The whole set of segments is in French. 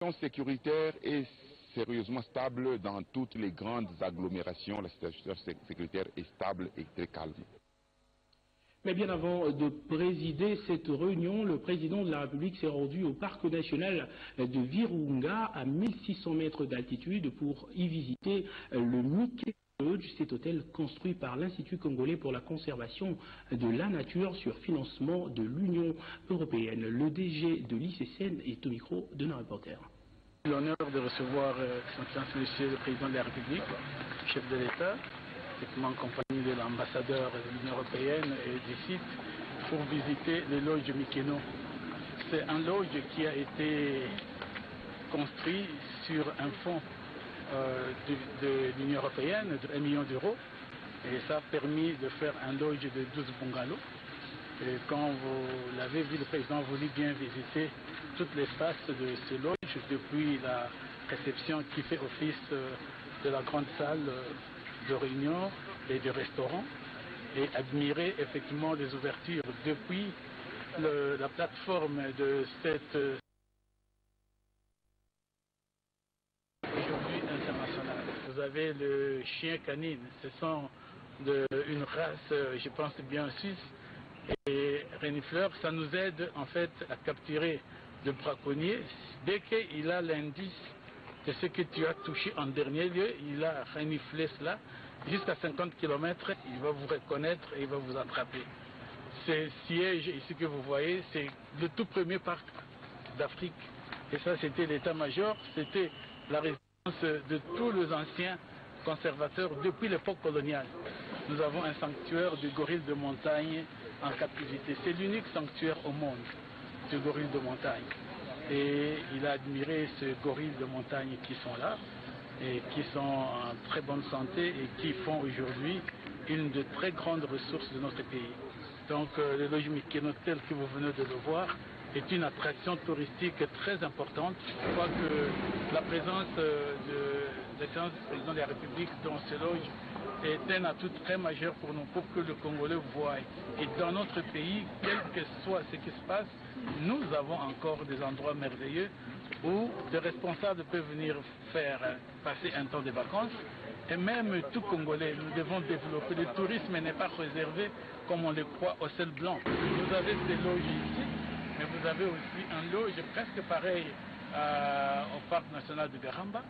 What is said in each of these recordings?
La situation sécuritaire est sérieusement stable dans toutes les grandes agglomérations. La situation sécuritaire est stable et très calme. Mais bien avant de présider cette réunion, le président de la République s'est rendu au parc national de Virunga à 1600 mètres d'altitude pour y visiter le Nikkei Lodge, cet hôtel construit par l'Institut congolais pour la conservation de la nature sur financement de l'Union européenne. Le DG de l'ICCN est au micro de nos reporters. L'honneur de recevoir son Excellence Monsieur le Président de la République, chef de l'État, en compagnie de l'ambassadeur de l'Union européenne et du site pour visiter le lodge Mikeno. C'est un lodge qui a été construit sur un fonds de l'Union européenne de 1 million d'euros et ça a permis de faire un lodge de 12 bungalows. Et quand vous l'avez vu, le président a voulu bien visiter tout l'espace de ce lodge depuis la réception qui fait office de la grande salle de réunion et de restaurant et admirer effectivement les ouvertures depuis la plateforme de cette aujourd'hui internationale. Vous avez le chien canine, ce sont une race, je pense bien suisse, et renifleur, ça nous aide en fait à capturer le braconnier. Dès qu'il a l'indice de ce que tu as touché en dernier lieu, il a reniflé cela. Jusqu'à 50 km, il va vous reconnaître et il va vous attraper. Ce siège ici que vous voyez, c'est le tout premier parc d'Afrique. Et ça, c'était l'état-major, c'était la résidence de tous les anciens conservateurs depuis l'époque coloniale. Nous avons un sanctuaire du gorille de montagne en captivité. C'est l'unique sanctuaire au monde du gorille de montagne. Et il a admiré ces gorilles de montagne qui sont là et qui sont en très bonne santé et qui font aujourd'hui une de très grandes ressources de notre pays. Donc le lodge Mikeno tel que vous venez de le voir est une attraction touristique très importante. Je crois que la présence de l'excellence du président de la République dans ce lodge est un atout très majeur pour nous, pour que le Congolais voie. Et dans notre pays, quel que soit ce qui se passe, nous avons encore des endroits merveilleux où des responsables peuvent venir passer un temps de vacances. Et même tout Congolais, nous devons développer. Le tourisme n'est pas réservé, comme on le croit, au sel blanc. Vous avez ces loges ici, mais vous avez aussi un loge presque pareil au parc national de Garamba.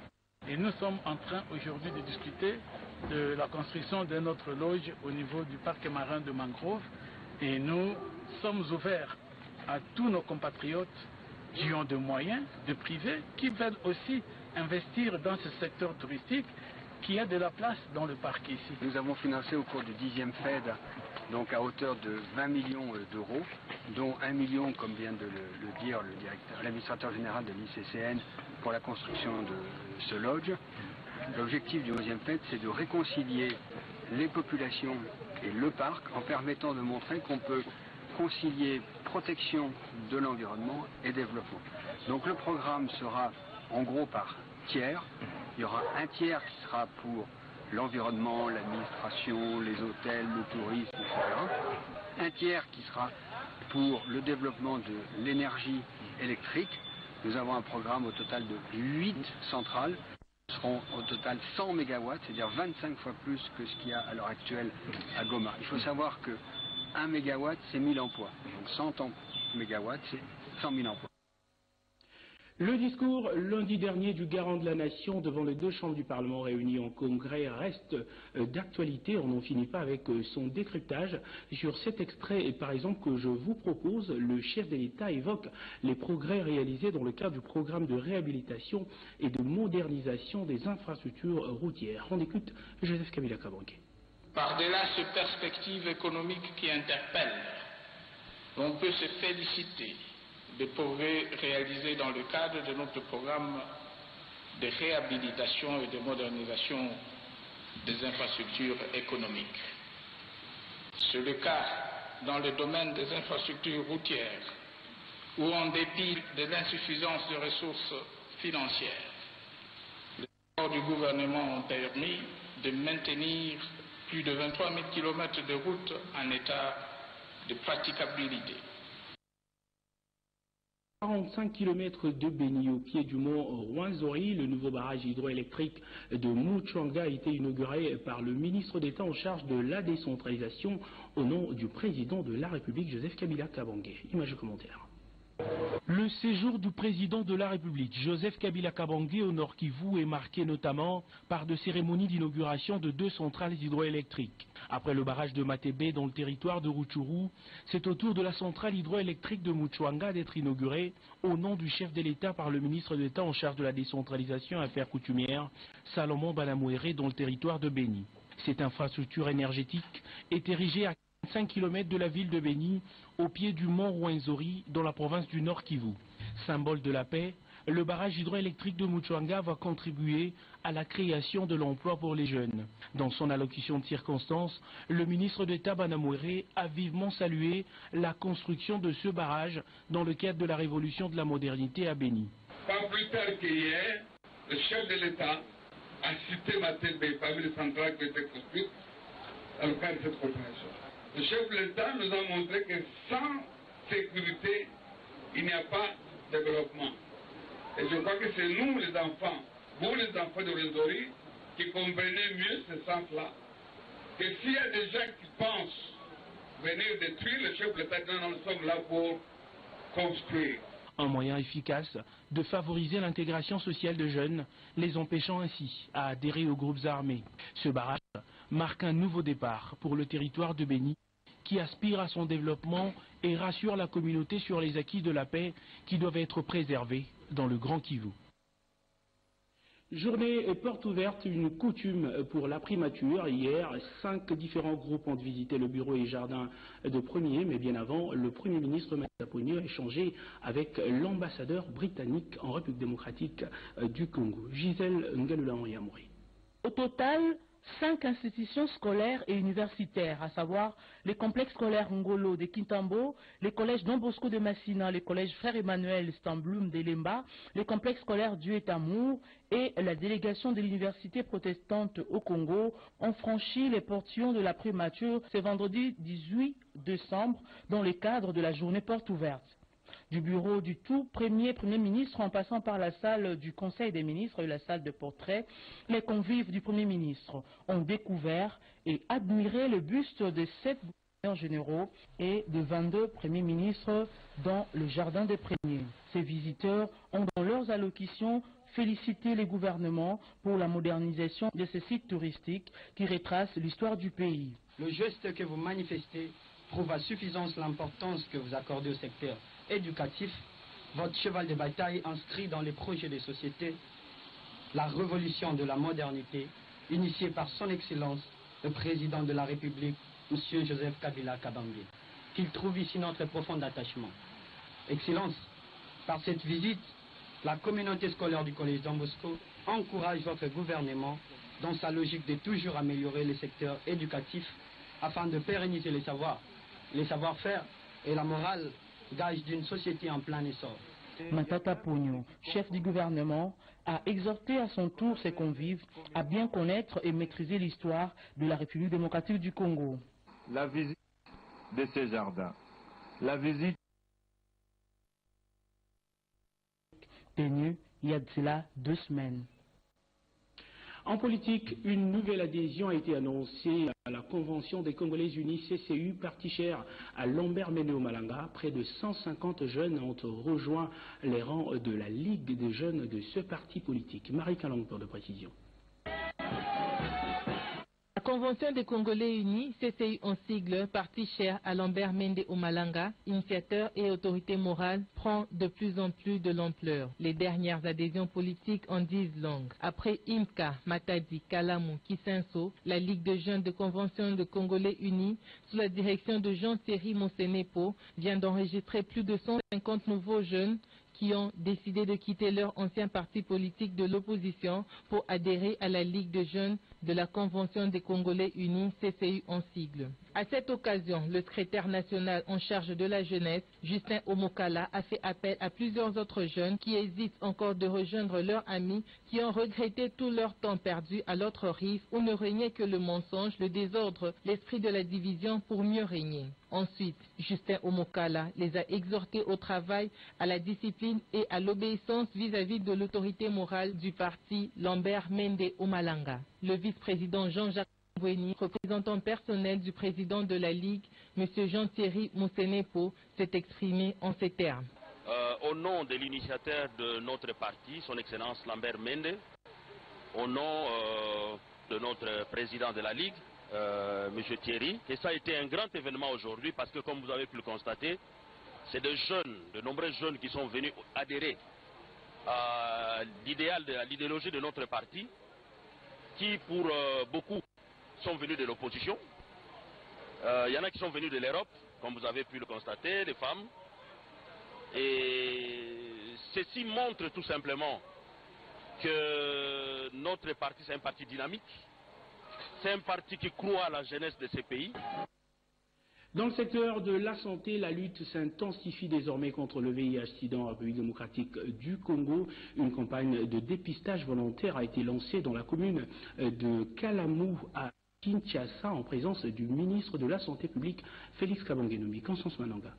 Et nous sommes en train aujourd'hui de discuter de la construction de notre loge au niveau du parc marin de Mangrove. Et nous sommes ouverts à tous nos compatriotes qui ont des moyens, de privés, qui veulent aussi investir dans ce secteur touristique, qui a de la place dans le parc ici. Nous avons financé au cours du 10e FED, donc à hauteur de 20 millions d'euros, dont 1 million, comme vient de le dire l'administrateur général de l'ICCN, pour la construction de ce lodge. L'objectif du 11e FED, c'est de réconcilier les populations et le parc en permettant de montrer qu'on peut concilier protection de l'environnement et développement. Donc le programme sera en gros par tiers. Il y aura un tiers qui sera pour l'environnement, l'administration, les hôtels, le tourisme, etc. Un tiers qui sera pour le développement de l'énergie électrique. Nous avons un programme au total de 8 centrales. Ce seront au total 100 MW, c'est-à-dire 25 fois plus que ce qu'il y a à l'heure actuelle à Goma. Il faut savoir que 1 MW, c'est 1000 emplois. Donc 100 MW, c'est 100 000 emplois. Le discours lundi dernier du garant de la nation devant les deux chambres du Parlement réunies en congrès reste d'actualité. On n'en finit pas avec son décryptage. Sur cet extrait, par exemple, que je vous propose, le chef de l'État évoque les progrès réalisés dans le cadre du programme de réhabilitation et de modernisation des infrastructures routières. On écoute Joseph Kabila Kabange. Par-delà ces perspectives économiques qui interpellent, on peut se féliciter des progrès réalisés dans le cadre de notre programme de réhabilitation et de modernisation des infrastructures économiques. C'est le cas dans le domaine des infrastructures routières, où en dépit de l'insuffisance de ressources financières, les efforts du gouvernement ont permis de maintenir plus de 23 000 km de routes en état de praticabilité. 45 km de Béni, au pied du mont Rwenzori, le nouveau barrage hydroélectrique de Muchwanga a été inauguré par le ministre d'État en charge de la décentralisation au nom du président de la République, Joseph Kabila Kabange. Image et commentaire. Le séjour du président de la République, Joseph Kabila Kabange, au Nord Kivu est marqué notamment par de cérémonies d'inauguration de 2 centrales hydroélectriques. Après le barrage de Matebe dans le territoire de Rutshuru, c'est au tour de la centrale hydroélectrique de Muchwanga d'être inaugurée au nom du chef de l'État par le ministre d'État en charge de la décentralisation et affaires coutumières, Salomon Banamouéré, dans le territoire de Béni. Cette infrastructure énergétique est érigée à 5 km de la ville de Béni, au pied du mont Rwenzori, dans la province du Nord Kivu. Symbole de la paix, le barrage hydroélectrique de Muchwanga va contribuer à la création de l'emploi pour les jeunes. Dans son allocution de circonstance, le ministre d'État Banamouéré a vivement salué la construction de ce barrage dans le cadre de la révolution de la modernité à Béni. Pas plus tard qu'hier, le chef de l'État a cité Matebe parmi les centrales qui ont été construites dans le cadre de cette coopération. Le chef de l'État nous a montré que sans sécurité, il n'y a pas de développement. Et je crois que c'est nous, les enfants, vous les enfants de Rwenzori, qui comprenez mieux ce sens-là. Que s'il y a des gens qui pensent venir détruire, le chef de l'État dit non, nous sommes là pour construire. Un moyen efficace de favoriser l'intégration sociale de jeunes, les empêchant ainsi à adhérer aux groupes armés. Ce barrage marque un nouveau départ pour le territoire de Béni, qui aspire à son développement et rassure la communauté sur les acquis de la paix qui doivent être préservés dans le Grand Kivu. Journée porte ouverte, une coutume pour la primature. Hier, 5 différents groupes ont visité le bureau et jardin de Premier, mais bien avant, le Premier ministre Matata Ponyo a échangé avec l'ambassadeur britannique en République démocratique du Congo, Gisèle Ngalula-Henri-Amouri. Au total, 5 institutions scolaires et universitaires, à savoir les complexes scolaires Ngolo de Kintambo, les collèges Don Bosco de Massina, les collèges Frère Emmanuel Stambloum d'Elemba, les complexes scolaires Dieu et Amour et la délégation de l'université protestante au Congo ont franchi les portions de la primature ce vendredi 18 décembre dans le cadre de la journée porte ouverte. Du bureau du tout Premier ministre en passant par la salle du Conseil des ministres et la salle de portrait, les convives du Premier ministre ont découvert et admiré le buste de 7 gouverneurs généraux et de 22 premiers ministres dans le jardin des premiers. Ces visiteurs ont dans leurs allocutions félicité les gouvernements pour la modernisation de ces sites touristiques qui retracent l'histoire du pays. Le geste que vous manifestez prouve à suffisance l'importance que vous accordez au secteur éducatif, votre cheval de bataille inscrit dans les projets de société, la révolution de la modernité, initiée par son Excellence, le Président de la République, M. Joseph Kabila Kabange, qu'il trouve ici notre profond attachement. Excellence, par cette visite, la communauté scolaire du Collège Don Bosco encourage votre gouvernement dans sa logique de toujours améliorer le secteur éducatif afin de pérenniser les savoir-faire et la morale, gage d'une société en plein essor. Matata Ponyo, chef du gouvernement, a exhorté à son tour ses convives à bien connaître et maîtriser l'histoire de la République démocratique du Congo. La visite de ces jardins, la visite tenue il y a de cela 2 semaines. En politique, une nouvelle adhésion a été annoncée à la Convention des Congolais Unis CCU, parti cher à Lambert-Mende au Malanga. Près de 150 jeunes ont rejoint les rangs de la Ligue des jeunes de ce parti politique. Marie Kalong pour de précision. La Convention des Congolais Unis, CCU en sigle, parti cher à Lambert-Mende au Malanga, initiateur et autorité morale, prend de plus en plus de l'ampleur. Les dernières adhésions politiques en disent longues. Après IMCA, Matadi, Kalamu, Kisenso, la Ligue de jeunes de Convention des Congolais Unis, sous la direction de Jean-Thierry Monsenepo, vient d'enregistrer plus de 150 nouveaux jeunes qui ont décidé de quitter leur ancien parti politique de l'opposition pour adhérer à la Ligue de jeunes de la Convention des Congolais Unis, CCU en sigle. À cette occasion, le secrétaire national en charge de la jeunesse, Justin Omokala, a fait appel à plusieurs autres jeunes qui hésitent encore de rejoindre leurs amis qui ont regretté tout leur temps perdu à l'autre rive où ne régnait que le mensonge, le désordre, l'esprit de la division pour mieux régner. Ensuite, Justin Omokala les a exhortés au travail, à la discipline et à l'obéissance vis-à-vis de l'autorité morale du parti Lambert Mende Omalanga. Le vice-président Jean-Jacques Mbweni, représentant personnel du président de la Ligue, M. Jean-Thierry Moussenepo, s'est exprimé en ces termes. Au nom de l'initiateur de notre parti, son Excellence Lambert Mende, au nom de notre président de la Ligue, M. Thierry, et ça a été un grand événement aujourd'hui parce que, comme vous avez pu le constater, c'est de jeunes, de nombreux jeunes qui sont venus adhérer à l'idéal, à l'idéologie de notre parti, qui pour beaucoup sont venus de l'opposition. Il y en a qui sont venus de l'Europe, comme vous avez pu le constater, les femmes. Et ceci montre tout simplement que notre parti, c'est un parti dynamique. C'est un parti qui croit à la jeunesse de ces pays. Dans le secteur de la santé, la lutte s'intensifie désormais contre le VIH/SIDA en République démocratique du Congo. Une campagne de dépistage volontaire a été lancée dans la commune de Kalamou à Kinshasa en présence du ministre de la Santé publique Félix Kabange-Numbi. Constance Mananga.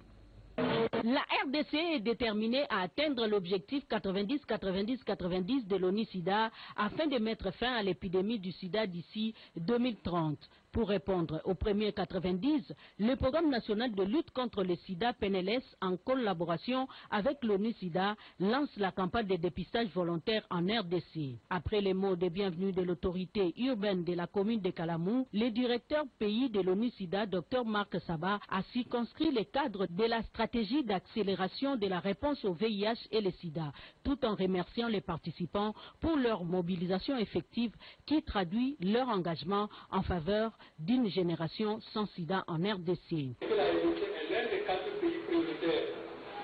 La RDC est déterminée à atteindre l'objectif 90-90-90 de l'ONU-SIDA afin de mettre fin à l'épidémie du sida d'ici 2030. Pour répondre aux premiers 90, le Programme national de lutte contre le sida PNLS, en collaboration avec l'ONU-SIDA, lance la campagne de dépistage volontaire en RDC. Après les mots de bienvenue de l'autorité urbaine de la commune de Kalamou, le directeur pays de l'ONU-SIDA, Dr Marc Saba, a circonscrit le cadre de la stratégie d'accélération de la réponse au VIH et le sida, tout en remerciant les participants pour leur mobilisation effective qui traduit leur engagement en faveur d'une génération sans sida en RDC. La RDC est l'un des 4 pays prioritaires.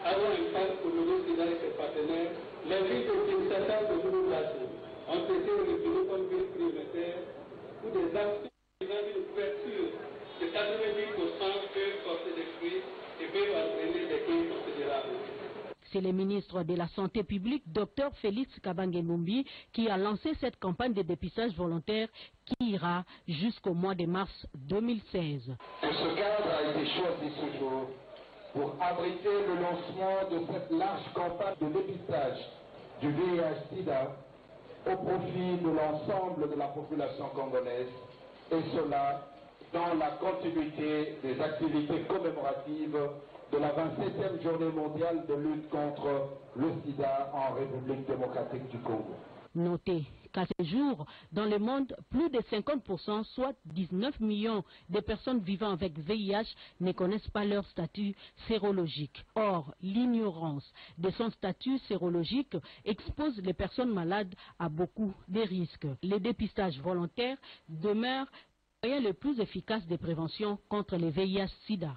Avant un pacte pour l'ONU-SIDA et ses partenaires, les villes de Kinshasa de Moulou-Lasso ont été retenues comme villes prioritaires pour des actions qui ont une couverture de 90% peuvent porter des fruits et peuvent entraîner des gains considérables. C'est le ministre de la Santé publique, Dr Félix Kabange-Numbi, qui a lancé cette campagne de dépistage volontaire qui ira jusqu'au mois de mars 2016. Ce cadre a été choisi ce jour pour abriter le lancement de cette large campagne de dépistage du VIH/SIDA au profit de l'ensemble de la population congolaise, et cela dans la continuité des activités commémoratives de la 27e journée mondiale de lutte contre le sida en République démocratique du Congo. Notez qu'à ce jour, dans le monde, plus de 50%, soit 19 millions de personnes vivant avec VIH ne connaissent pas leur statut sérologique. Or, l'ignorance de son statut sérologique expose les personnes malades à beaucoup de risques. Le dépistage volontaire demeure le moyen le plus efficace de prévention contre le VIH/SIDA.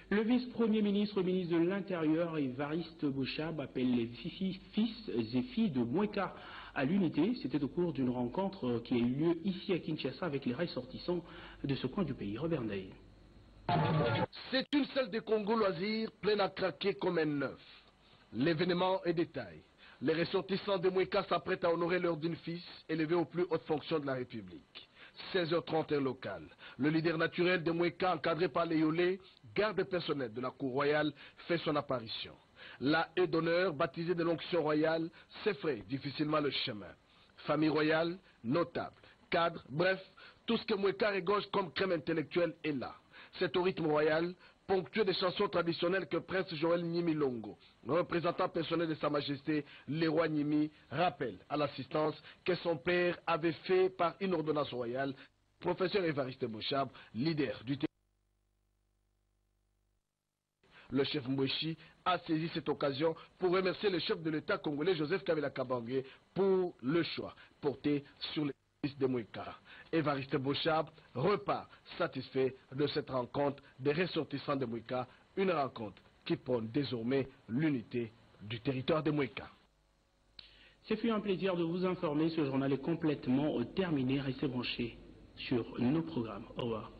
Le vice-premier ministre, ministre de l'Intérieur, Évariste Bochab, appelle les fils et filles de Moueka à l'unité. C'était au cours d'une rencontre qui a eu lieu ici à Kinshasa avec les ressortissants de ce coin du pays. Robert Ney. C'est une salle de Congo loisirs pleine à craquer comme un œuf. L'événement est détail. Les ressortissants de Moueka s'apprêtent à honorer leur d'une fils élevée aux plus hautes fonctions de la République. 16h30 heure locale. Le leader naturel de Moueka, encadré par les Yolés, garde personnel de la cour royale, fait son apparition. La haie d'honneur, baptisée de l'onction royale, s'effraie difficilement le chemin. Famille royale, notable, cadre, bref, tout ce que Moueka regorge comme crème intellectuelle est là. C'est au rythme royal, ponctué des chansons traditionnelles que Prince Joël Nyimi Longo, représentant personnel de Sa Majesté, le roi Nyimi, rappelle à l'assistance que son père avait fait par une ordonnance royale. Professeur Évariste Bochab, leader du le chef Mweshi a saisi cette occasion pour remercier le chef de l'État congolais Joseph Kabila Kabange pour le choix porté sur les fils de Moueka. Évariste Bochab repart satisfait de cette rencontre des ressortissants de Moueka, une rencontre qui prône désormais l'unité du territoire de Moueka. Ce fut un plaisir de vous informer. Ce journal est complètement terminé. Restez branchés sur nos programmes. Au revoir.